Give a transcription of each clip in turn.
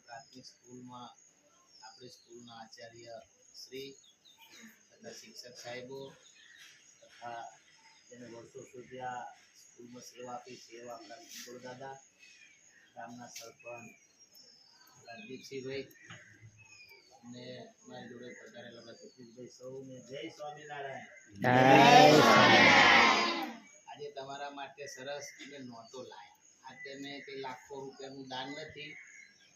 પ્રાથમિક સ્કૂલમાં આપણી સ્કૂલના આચાર્ય શ્રી તથા શિક્ષક સાહેબો તથા જેને વર્ષો સુધી આ સ્કૂલમાં સેવા આપી સેવા આપણા ગુરુદાદા ગામના સરપંચ રાજદીપસિંહભાઈ અને મારી જોડે પધારેલા જગદીશભાઈ સૌને જય સ્વામિનારાયણ. આજે તમારા માટે સરસ અને નોટો લાયા. આજે મેં કંઈ લાખો રૂપિયાનું દાન નથી,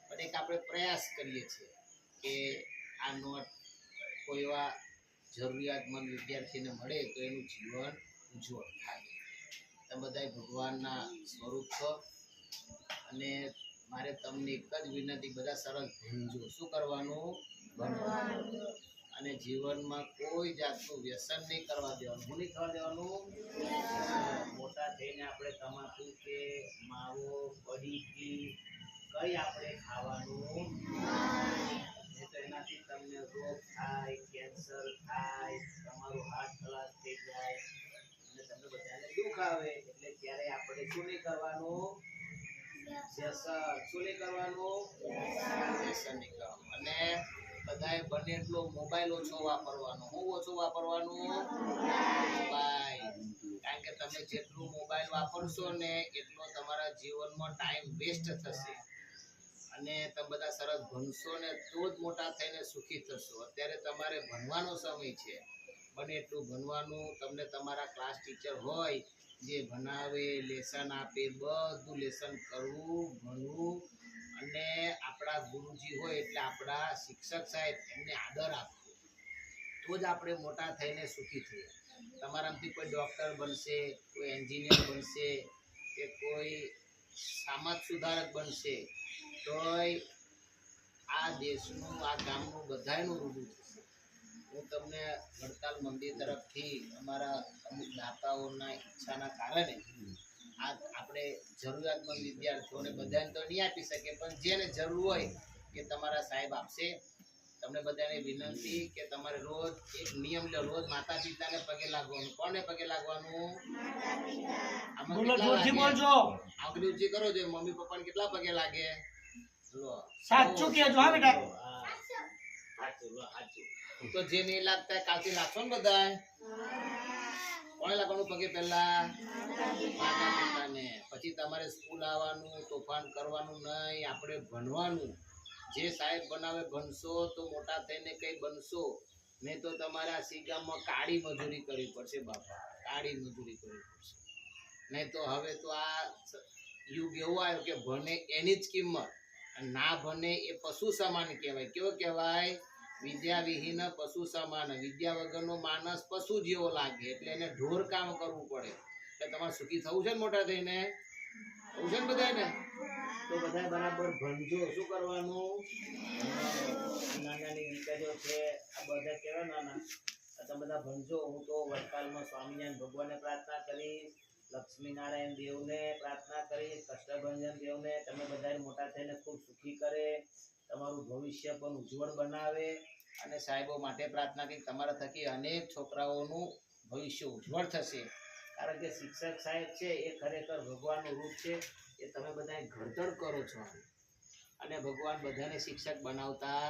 પણ એક આપણે પ્રયાસ કરીએ છીએ કે આ નોટ કોઈ એવા જરૂરિયાતમંદ વિદ્યાર્થીને મળે તો એનું જીવન ઉજ્જવળ થાય. તમે બધા ભગવાનના સ્વરૂપ છો અને મારે તમને એક જ વિનંતી, બધા સરસ ભણજો. શું કરવાનું? ભણવાનું. અને જીવનમાં કોઈ જાતનું વ્યસન નહીં કરવા દેવાનું. શું નહીં કરવા દેવાનું? મોટા થઈને આપણે તમાકુ કે માવો પડીકી કઈ આપણે ખાવાનું નહીં, તો એનાથી તમને રોગ થાય, કેન્સર થાય, તમારું હાર્ટ ખલાસ થઈ જાય અને તમને બધાને દુઃખ આવે. એટલે ત્યારે આપણે શું નહીં કરવાનું? શું નહીં કરવાનું? વ્યસન નહીં કરવાનું. અને બધાએ બને એટલો મોબાઈલ ઓછો વાપરવાનો. શું ઓછો વાપરવાનું? મોબાઈલ. કારણ કે તમે જેટલું મોબાઈલ વાપરશો ને એટલો તમારા જીવનમાં ટાઈમ વેસ્ટ થશે. અને તમે બધા સરસ ભણશો ને તો જ મોટા થઈને સુખી થશો. અત્યારે તમારે ભણવાનો સમય છે, બને એટલું ભણવાનું. તમને તમારા ક્લાસ ટીચર હોય જે ભણાવે, લેસન આપે, બધું લેસન કરવું, ભણવું. અને આપણા ગુરુજી હોય એટલે આપણા શિક્ષક સાહેબ એમને આદર આપવો, તો જ આપણે મોટા થઈને સુખી થઈએ. તમારામાંથી કોઈ ડૉક્ટર બનશે, કોઈ એન્જિનિયર બનશે કે કોઈ સમાજ સુધારક બનશે તોય આ દેશનું, આ ગામનું બધાયનું રૂડું થશે. હું તમને વડતાલ મંદિર તરફથી અમારા અમુક દાતાઓના ઈચ્છાના કારણે આ આપણે જરૂરિયાતમંદ વિદ્યાર્થીઓને બધાને તો નહીં આપી શકીએ, પણ જેને જરૂર હોય કે તમારા સાહેબ આપશે. તમને બધાને વિનંતી કે તમારે રોજ એક નિયમ લો, રોજ માતા પિતાને પગે લાગવાનું. કોને પગે લાગવાનું? આંગળી ઊંચી કરો છો. મમ્મી પપ્પાને કેટલા પગે લાગે? સાચું કહેજો. હા બેટા, સાચું. તો જે નહીં લાગતા કાલથી લાગશો ને બધા. કોને લાગવાનું પગે? પહેલા માતા પિતાને. પછી તમારે સ્કૂલ આવવાનું, તોફાન કરવાનું નહીં, આપણે ભણવાનું. જે સાહેબ બનાવે ભણશો તો મોટા થઈને કઈ બનશો, નહીં તો તમારા સીગામમાં કાળી મજૂરી કરવી પડશે. બાપા, કાળી મજૂરી કરવી પડશે. નહીં તો હવે તો આ યુગ એવો આવ્યો કે ભણે એની જ કિંમત, ના ભણે એ પશુ સમાન કહેવાય. કેવો કહેવાય? વિદ્યા વિહીન પશુ સમાન. વિદ્યા વગરનો માણસ પશુ જેવો લાગે. એટલે એને ઢોર કામ કરવું પડે. એટલે તમારે સુખી થવું છે ને મોટા થઈને? થવું છે ને બધાને? તો બધા બરાબર ભણજો. શું કરવાનું? નાનાની વિચારો છે આ બધા કેવા નાના, તમે બધા ભણજો. હું તો વડતાલમાં સ્વામિનારાયણ ભગવાનને પ્રાર્થના કરીશ, લક્ષ્મીનારાયણ દેવને પ્રાર્થના કરીશ, કષ્ટભંજન દેવને તમે બધા મોટા થઈને ખૂબ સુખી કરે, તમારું ભવિષ્ય પણ ઉજ્જવળ બનાવે. અને સાહેબો માટે પ્રાર્થના કરી તમારા થકી અનેક છોકરાઓનું ભવિષ્ય ઉજ્જવળ થશે. કારણ કે શિક્ષક સાહેબ છે એ ખરેખર ભગવાનનું રૂપ છે. એ તમે બધા ઘડતર કરો છો અને ભગવાન બધાને શિક્ષક બનાવતા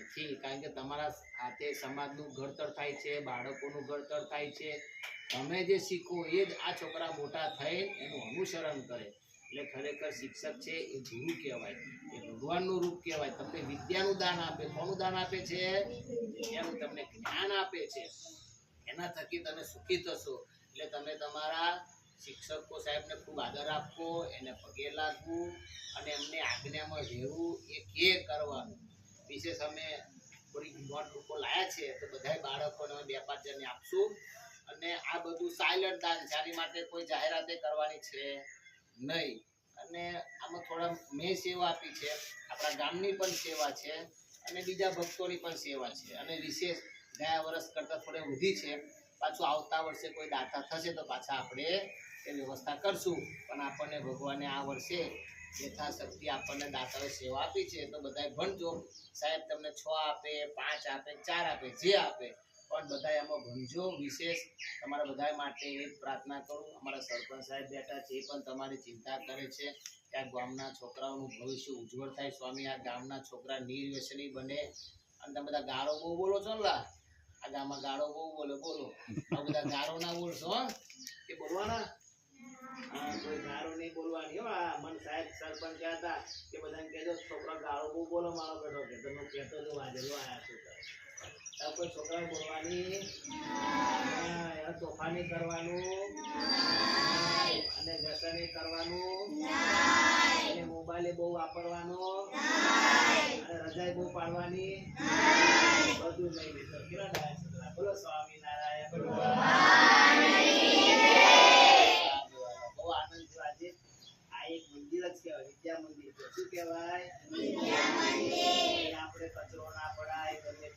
નથી. કારણ કે તમારા હાથે સમાજનું ઘડતર થાય છે, બાળકોનું ઘડતર થાય છે. તમે જે શીખો એ જ આ છોકરા મોટા થઈ એનું અનુસરણ કરે. એટલે ખરેખર શિક્ષક છે એ ગુરુ કહેવાય, એ ભગવાનનું રૂપ કહેવાય. તમને વિદ્યાનું દાન આપે. કોનું દાન આપે છે? વિદ્યાનું તમને જ્ઞાન આપે છે. એના થકી તમે સુખી થશો. એટલે તમે તમારા શિક્ષકો સાહેબને ખૂબ આદર આપવો, એને પગે લાગવું અને એમને આજ્ઞામાં રહેવું, એ કે કરવાનું. વિશેષ અમે થોડી નોટ બુકો લાયા છે તો બધા બાળકોને 2-5 જણને આપશું. અને આ બધું સાયલન્ટ દાન છે, આની માટે કોઈ જાહેરાતે કરવાની છે નહીં. અને આમાં થોડા મેં સેવા આપી છે, આપણા ગામની પણ સેવા છે અને બીજા ભક્તોની પણ સેવા છે. અને વિશેષ ગયા વર્ષ કરતાં થોડે વધી છે. પાછું આવતા વર્ષે કોઈ દાતા થશે તો પાછા આપણે એ વ્યવસ્થા કરશું. પણ આપણને ભગવાને આ વર્ષે યથાશક્તિ આપણને દાતાઓએ સેવા આપી છે તો બધાએ ભણજો. સાહેબ તમને 6 આપે, 5 આપે, 4 આપે, જે આપે, પણ બધા એમાં ભણજો. વિશેષ તમારા બધા માટે એ પ્રાર્થના કરું. અમારા સરપંચ સાહેબ બેઠા છે, એ પણ તમારી ચિંતા કરે છે કે આ ગામના છોકરાઓનું ભવિષ્ય ઉજ્જવળ થાય. સ્વામી, આ ગામના છોકરા નિર્વ્યસની બને. અને તમે બધા ગાળો બહુ બોલો છો ને લા, આ ગામમાં ગાળો બહુ બોલો. આ બધા ગાળો ના બોલશો કે બોલવાના? હા, કોઈ ગાળો નહીં બોલવાની હો. આ મન સાહેબ સરપંચ કહેતા હતા કે બધાને કહેજો છોકરા ગાળો બહુ બોલો. મારો બેટો કહેતો હું કહેતો હતો વાજેલો આવ્યા છું. કોઈ છોકરા બોલવાની, તોફાની કરવાનું અને વ્યસની કરવાનું અને મોબાઈલ બહુ વાપરવાનો અને રજાઈ બહુ પાડવાની, બધું નહીં લેતો. કેટલા ડાયા બોલો સ્વામિનારાયણ. બહુ આનંદ થયો આજે. આ એક મંદિર જ કહેવાય, વિદ્યા મંદિર. શું કહેવાય? આપણે કચરો ના પડાય, ગમે